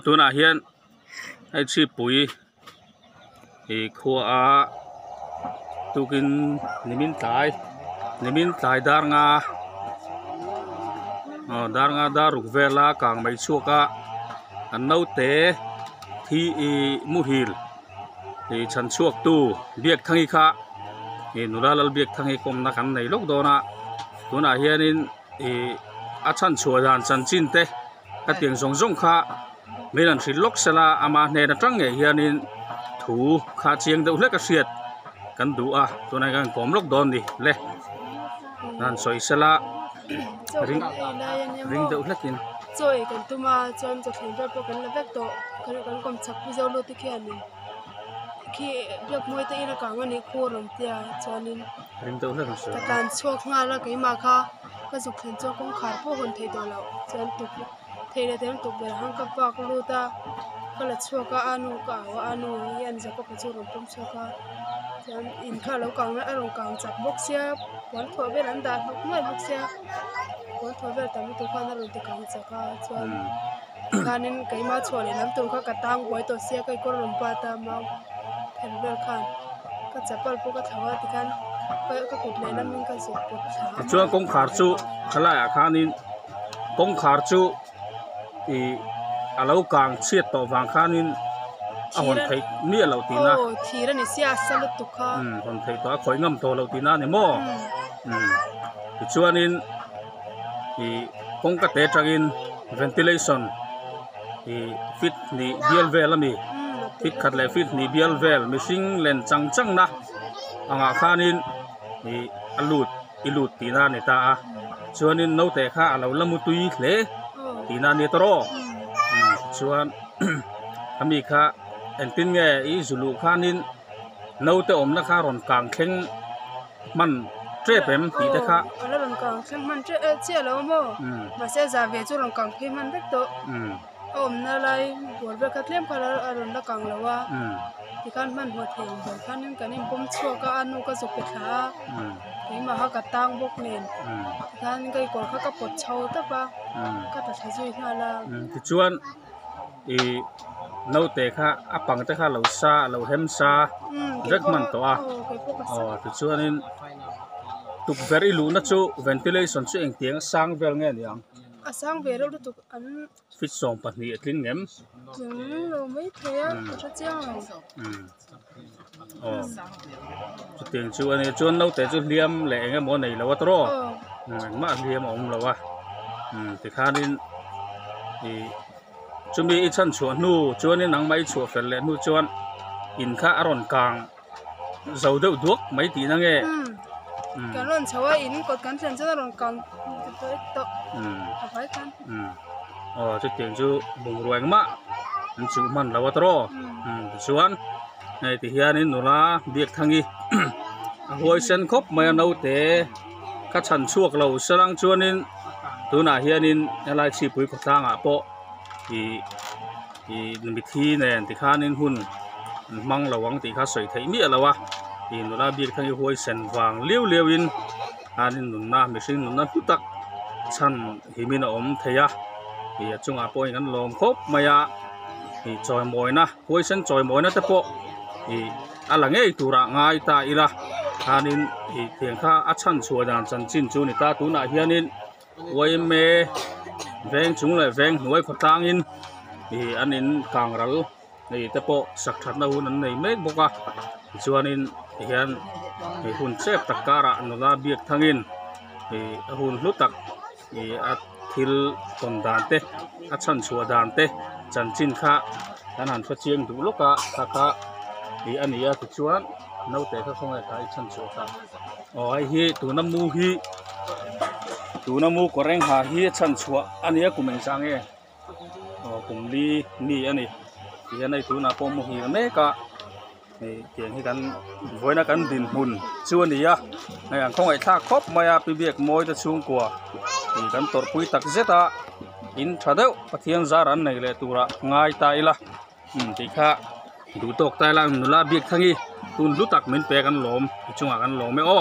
tu na hian ai chi pui e khua tukin nimin tlai dar nga daruk vela kang mai chuka an no te thi mu hil e chan chuak tu biak thangi kha e nuralal biak thangi kom na kan nei lok dona tuna hianin e a chan chua dan chan chin te ka tiang zong zong kha melan thil lok sala ama hne na tang nge hianin thu kha chiang deuh hlek a hriat kan du a tunai kan kom lok don ni le nan soi sala ring deuh hlekin choi kan tuma chon cho thlen ber po kan la vek to kan kom chak pi zo lo ti khian ni khi blok moi te ina ka ngani khorom tia chonin ring deuh hlek so ta kan chok nga la ke ma kha ka zuk thlen cho kong khar po hon thei do lo chon tu thei le tem tu ber hang ka pak lu ta kala choka anu ka wa anu yan za ko chu rom pom choka chon in kha lo kang na arong kang chak bok sia wan tho ber an da bok mai bok sia wan tho ber tam tu kha na ro ti kang chaka chon kanin kai ma chole lam tu kha ka tang boi to sia kai ko rom pa ta ma thel ber khan ka chapal po ka thawa ti kan ka kut le lam min ka su pot tha chuan kong khar chu khala ya khanin kong khar chu i alo kang chiat to wang khanin a hon thei mi lo ti na thira ni sia salut tu kha hon thei to khoi ngam to lo ti na ni mo chuanin i kong ka te tangin ventilation i fit ni bial vel ami fit khat le fit ni bial vel mishing len chang na anga khanin i ilut ti na ni ta a chuanin no te kha alo lamu tui hle ti na ni toro chuan ami kha entin nge i zulu khanin no te om na kha ron kang thleng man trepem ti te kha ala ron kang thleng man che lo mo ma se za ve chu ron kang phe man vek to om na lai bor ve khatlem khala ron la kang lawa ti kan man ho theng bor khanin kanin pom chho ka anu ka zuk pe tha ei ma ha ka tang bok nen kan kai kor kha ka pot chho ta pa ka ta thajui hala ti chuan i no te kha apang te kha lo sa lo hem sa rek man to a ti chuanin tuk very lu na chu ventilation chu eng tiang sang vel nge niang asang ve ro tu an fit song pa ni atling ngem lo mai thea ka chang chu tiang chu ani chuan no te chu liam le nge mo nei lo tro ma liam om lo wa ti khanin i chumi i chan chuan nu chuanin nang mai chu fel le nu chuan in kha aron kang zo deuh duak mai ti na nge kan ron chawa in kot kan chen chen ron kang to phải kan chu tiang chu bung ruang ma chu man lo tro chuan nei ti hianin nula biak thangi hoi sen khop mai no te ka chan chuak lo sarang chuanin tuna hianin alai chi pui ko tanga po i mi thi nen ti khanin hun mang lawang ti kha soi thei mi alawa i nula biak thangi hoi sen wang liu in anin nun na mi sing nun na putak chan himina om theya i chunga point kan lom khop maya i choi moina hoi sen choi moina te po i alange tura ngai ta ila hanin i thiang kha a chan chua dan chan chin chu ni ta tu na hianin wai me veng chung le veng nuai khotang in i anin kangral nei te po sak that na hun an nei mek boka chuanin hian i hun chep takara nula biak thangin i hun hlutak i a thil ton dan te a chan chua dan te chan chin kha an han chiang du loka kha i ania ti chuan no te kha khong ai chan chua ta ai hi tu na mu ko reng ha hi chan chua ania kumeng sang e kum li ni ani ti anai tu na po mu hi me ka tiang hi kan voina kan din hun chuan nia ngai ang khong ai thak khop maya pi biak moi ta chung kwa ti kan tor pui tak zeta in thadeu pathian zaran nei le tura ngai ta ila ti kha du tok tai lang nula biak thangi tun lu tak min pe kan lom chunga kan lom me o